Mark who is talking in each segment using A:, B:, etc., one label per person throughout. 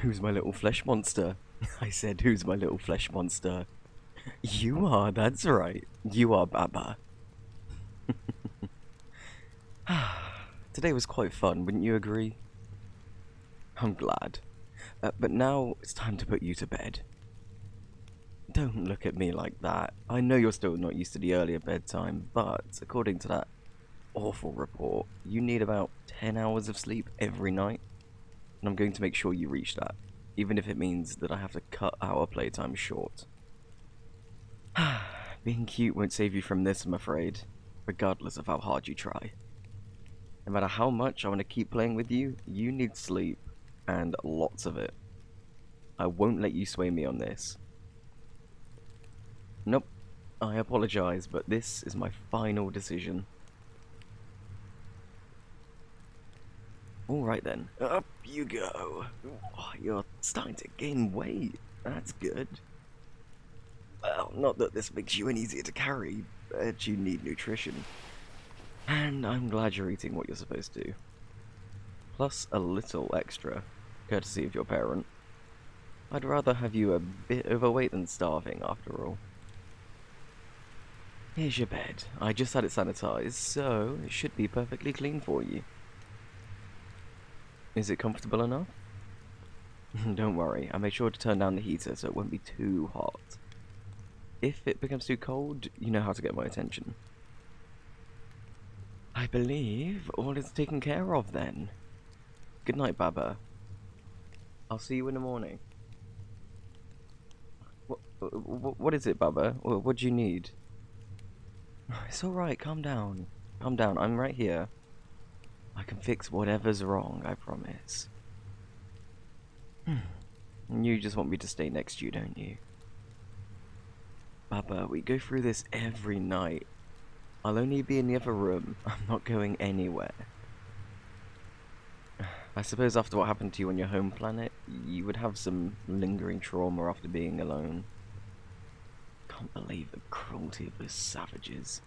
A: Who's my little flesh monster? I said, who's my little flesh monster? You are, that's right. You are Baba. Today was quite fun, wouldn't you agree? I'm glad. But now it's time to put you to bed. Don't look at me like that. I know you're still not used to the earlier bedtime, but according to that awful report, you need about 10 hours of sleep every night. And I'm going to make sure you reach that, even if it means that I have to cut our playtime short. Being cute won't save you from this, I'm afraid, regardless of how hard you try. No matter how much I want to keep playing with you, you need sleep, and lots of it. I won't let you sway me on this. Nope, I apologize, but this is my final decision. Alright then, up you go. Oh, you're starting to gain weight, that's good. Well, not that this makes you any easier to carry, but you need nutrition. And I'm glad you're eating what you're supposed to. Plus a little extra, courtesy of your parent. I'd rather have you a bit overweight than starving, after all. Here's your bed. I just had it sanitized, so it should be perfectly clean for you. Is it comfortable enough? Don't worry, I made sure to turn down the heater so it won't be too hot. If it becomes too cold, you know how to get my attention. I believe all is taken care of then. Good night, Baba. I'll see you in the morning. What is it, Baba? What do you need? It's alright, calm down. Calm down, I'm right here. I can fix whatever's wrong, I promise. You just want me to stay next to you, don't you? Baba, we go through this every night. I'll only be in the other room. I'm not going anywhere. I suppose after what happened to you on your home planet, you would have some lingering trauma after being alone. Can't believe the cruelty of those savages.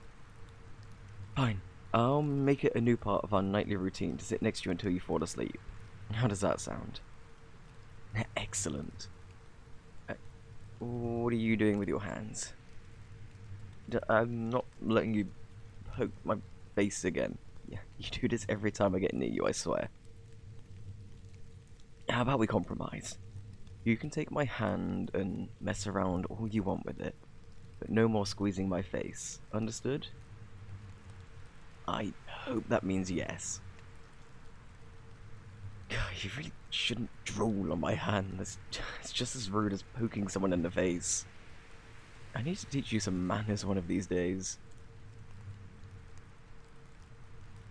A: Fine. I'll make it a new part of our nightly routine to sit next to you until you fall asleep. How does that sound? Excellent. What are you doing with your hands? I'm not letting you poke my face again. Yeah, you do this every time I get near you, I swear. How about we compromise? You can take my hand and mess around all you want with it, but no more squeezing my face. Understood? I hope that means yes. You really shouldn't drool on my hand. It's just as rude as poking someone in the face. I need to teach you some manners one of these days.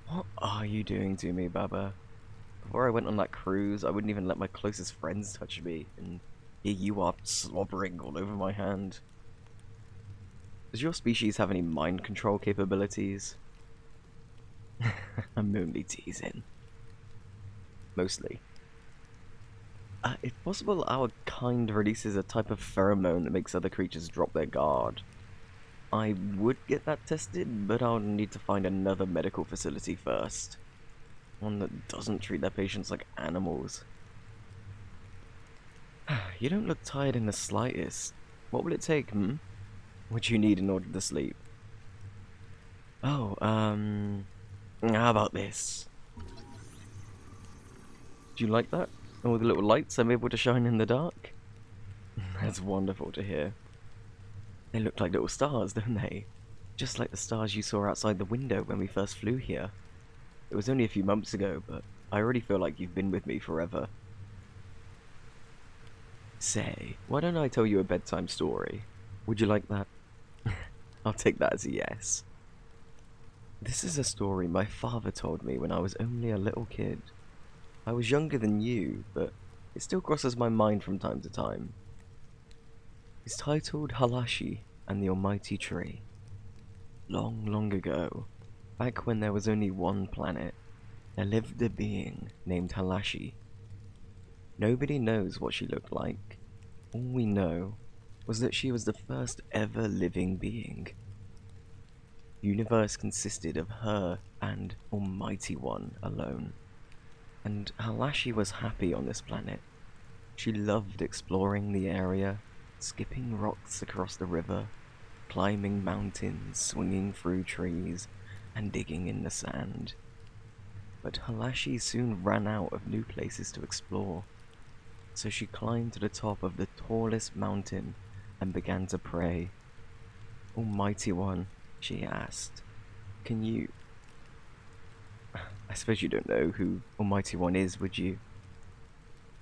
A: What are you doing to me, Baba? Before I went on that cruise, I wouldn't even let my closest friends touch me, and here you are slobbering all over my hand. Does your species have any mind control capabilities? I'm only teasing. Mostly. If possible, our kind releases a type of pheromone that makes other creatures drop their guard. I would get that tested, but I'll need to find another medical facility first. One that doesn't treat their patients like animals. You don't look tired in the slightest. What will it take, What do you need in order to sleep? Oh, how about this? Do you like that? All the little lights I'm able to shine in the dark? That's wonderful to hear. They look like little stars, don't they? Just like the stars you saw outside the window when we first flew here. It was only a few months ago, but I already feel like you've been with me forever. Say, why don't I tell you a bedtime story? Would you like that? I'll take that as a yes. This is a story my father told me when I was only a little kid. I was younger than you, but it still crosses my mind from time to time. It's titled Halashi and the Almighty Tree. Long, long ago, back when there was only one planet, there lived a being named Halashi. Nobody knows what she looked like. All we know was that she was the first ever living being. The universe consisted of her and Almighty One alone. And Halashi was happy on this planet. She loved exploring the area, skipping rocks across the river, climbing mountains, swinging through trees, and digging in the sand. But Halashi soon ran out of new places to explore, so she climbed to the top of the tallest mountain and began to pray. "Almighty One," she asked, "can you—" I suppose you don't know who Almighty One is, would you?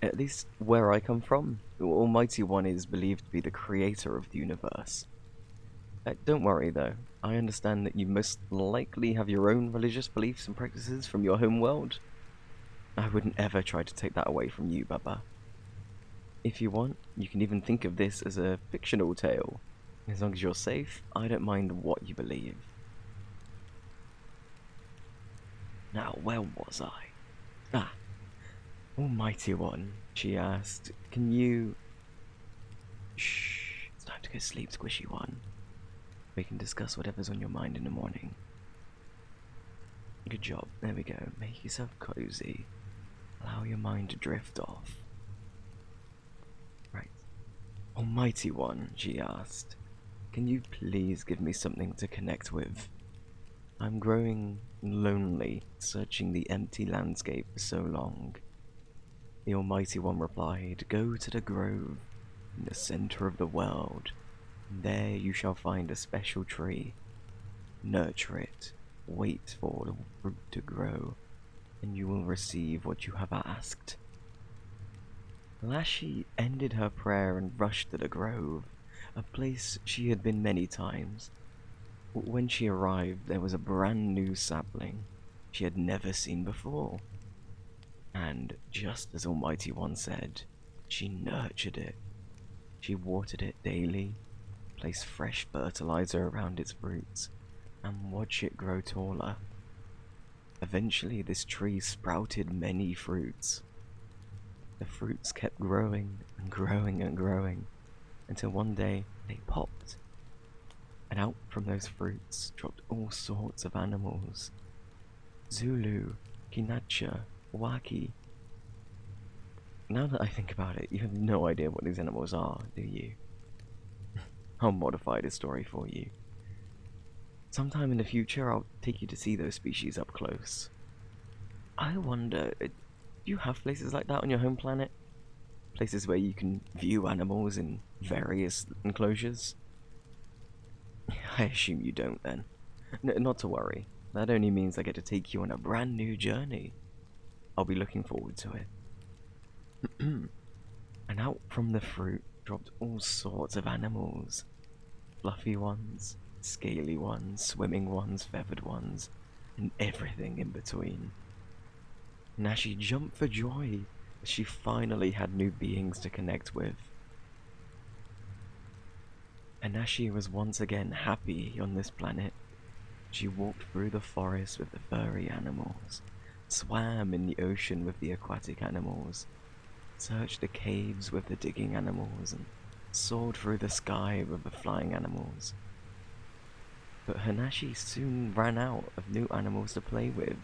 A: At least where I come from, Almighty One is believed to be the creator of the universe. Don't worry though, I understand that you most likely have your own religious beliefs and practices from your home world. I wouldn't ever try to take that away from you, Baba. If you want, you can even think of this as a fictional tale. As long as you're safe, I don't mind what you believe. Now, where was I? Ah, Almighty One, she asked, can you... Shh, it's time to go sleep, Squishy One. We can discuss whatever's on your mind in the morning. Good job, there we go. Make yourself cozy. Allow your mind to drift off. Right. Almighty One, she asked, can you please give me something to connect with? I'm growing lonely, searching the empty landscape for so long. The Almighty One replied, go to the grove, in the center of the world. There you shall find a special tree. Nurture it, wait for the fruit to grow, and you will receive what you have asked. Lashy ended her prayer and rushed to the grove, a place she had been many times. When she arrived, there was a brand new sapling she had never seen before. And just as Almighty One said, she nurtured it. She watered it daily, placed fresh fertilizer around its roots, and watched it grow taller. Eventually, this tree sprouted many fruits. The fruits kept growing and growing and growing, until one day they popped. And out from those fruits dropped all sorts of animals. Zulu, Kinacha, Waki. Now that I think about it, you have no idea what these animals are, do you? I'll modify this story for you. Sometime in the future, I'll take you to see those species up close. I wonder, do you have places like that on your home planet? Places where you can view animals in various enclosures? I assume you don't then. Not to worry, that only means I get to take you on a brand new journey. I'll be looking forward to it. And out from the fruit dropped all sorts of animals. Fluffy ones, scaly ones, swimming ones, feathered ones, and everything in between. Now she jumped for joy as she finally had new beings to connect with. And as she was once again happy on this planet, she walked through the forest with the furry animals, swam in the ocean with the aquatic animals, searched the caves with the digging animals, and soared through the sky with the flying animals. But Hanashi soon ran out of new animals to play with.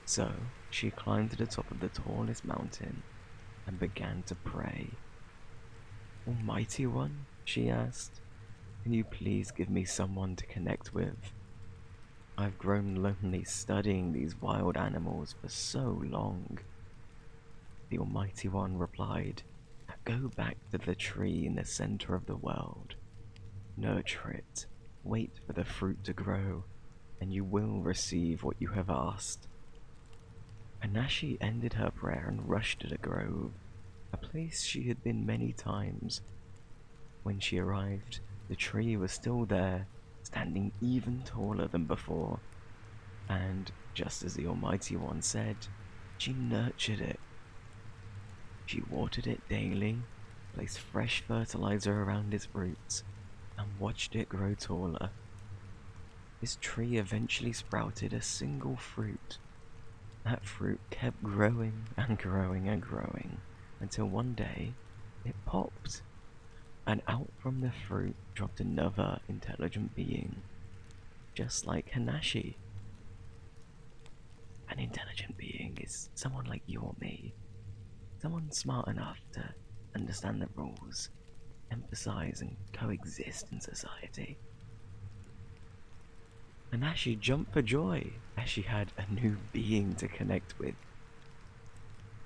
A: So she climbed to the top of the tallest mountain and began to pray. Almighty One, she asked, can you please give me someone to connect with? I've grown lonely studying these wild animals for so long. The Almighty One replied, go back to the tree in the center of the world. Nurture it, wait for the fruit to grow, and you will receive what you have asked. Anashi ended her prayer and rushed to the grove, a place she had been many times. When she arrived, the tree was still there, standing even taller than before, and just as the Almighty One said, she nurtured it. She watered it daily, placed fresh fertilizer around its roots, and watched it grow taller. This tree eventually sprouted a single fruit. That fruit kept growing and growing and growing, until one day it popped, and out from the fruit dropped another intelligent being, just like Hanashi. An intelligent being is someone like you or me. Someone smart enough to understand the rules, emphasize and coexist in society. And as she jumped for joy, as she had a new being to connect with,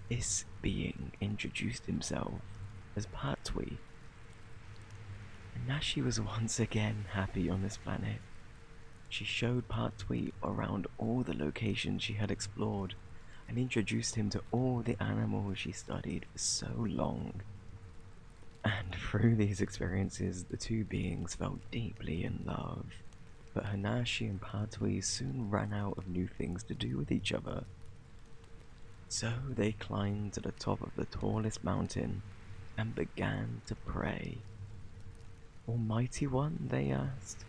A: this being introduced himself as Pt.3, and as she was once again happy on this planet, she showed Pt.3 around all the locations she had explored and introduced him to all the animals she studied for so long. And through these experiences, the two beings fell deeply in love. But Hanashi and Pt.3 soon ran out of new things to do with each other. So they climbed to the top of the tallest mountain and began to pray. Almighty One, they asked,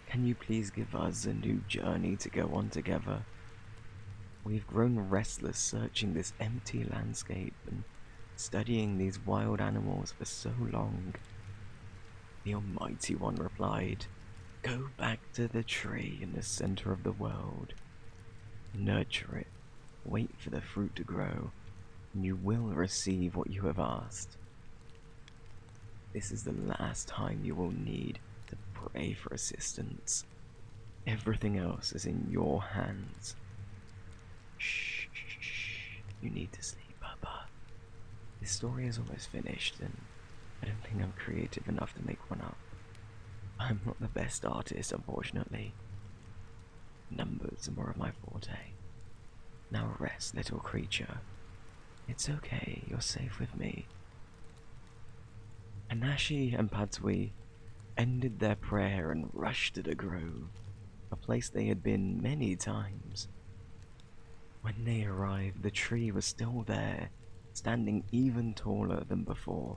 A: can you please give us a new journey to go on together? We've grown restless searching this empty landscape and studying these wild animals for so long. The Almighty One replied, go back to the tree in the center of the world. Nurture it, wait for the fruit to grow, and you will receive what you have asked. This is the last time you will need to pray for assistance. Everything else is in your hands. Shh, shh, shh. You need to sleep, Papa. This story is almost finished, and I don't think I'm creative enough to make one up. I'm not the best artist, unfortunately. Numbers are more of my forte. Now rest, little creature. It's okay, you're safe with me. Hanashi and Pt.3 ended their prayer and rushed to the grove, a place they had been many times. When they arrived, the tree was still there, standing even taller than before.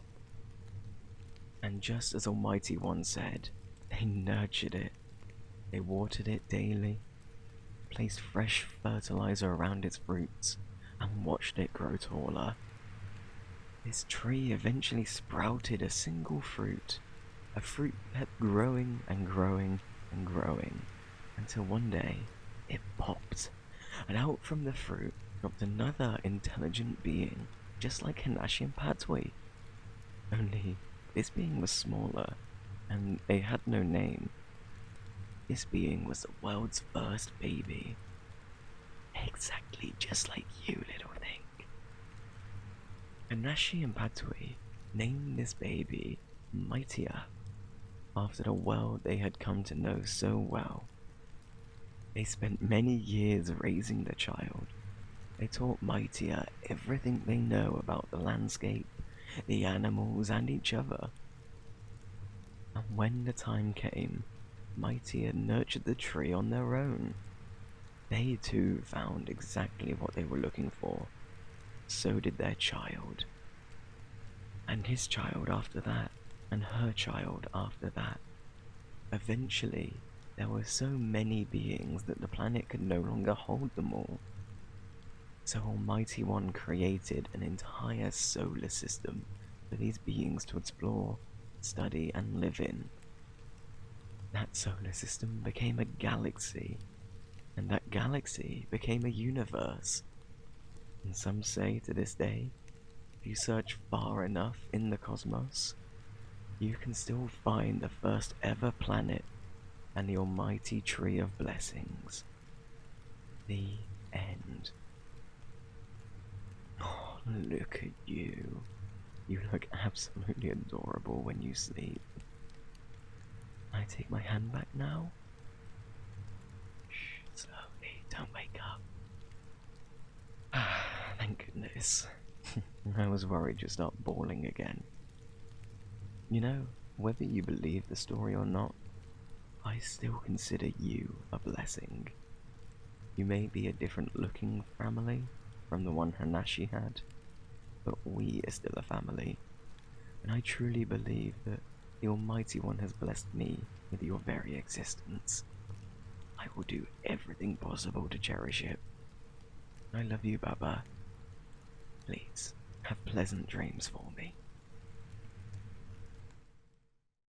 A: And just as Almighty One said, they nurtured it. They watered it daily, placed fresh fertilizer around its roots, and watched it grow taller. This tree eventually sprouted a single fruit. A fruit kept growing and growing and growing, until one day it popped, and out from the fruit dropped another intelligent being, just like Hanashi and Pt.3. Only this being was smaller, and they had no name. This being was the world's first baby. Exactly just like you, little thing. Hanashi and Pt.3 named this baby Mightier, after the world they had come to know so well. They spent many years raising the child. They taught Mightier everything they know about the landscape, the animals, and each other. And when the time came, Mightier nurtured the tree on their own. They too found exactly what they were looking for. So did their child. And his child after that, and her child after that. Eventually, there were so many beings that the planet could no longer hold them all. So Almighty One created an entire solar system for these beings to explore, study, and live in. That solar system became a galaxy, and that galaxy became a universe. And some say to this day, if you search far enough in the cosmos, you can still find the first ever planet and the almighty tree of blessings. The end. Oh, look at you. You look absolutely adorable when you sleep. Can I take my hand back now? Shh, slowly, don't wake up. Thank goodness. I was worried you'd start bawling again. You know, whether you believe the story or not, I still consider you a blessing. You may be a different looking family from the one Hanashi had, but we are still a family, and I truly believe that the Almighty One has blessed me with your very existence. I will do everything possible to cherish it. I love you, Baba. Please, have pleasant dreams for me.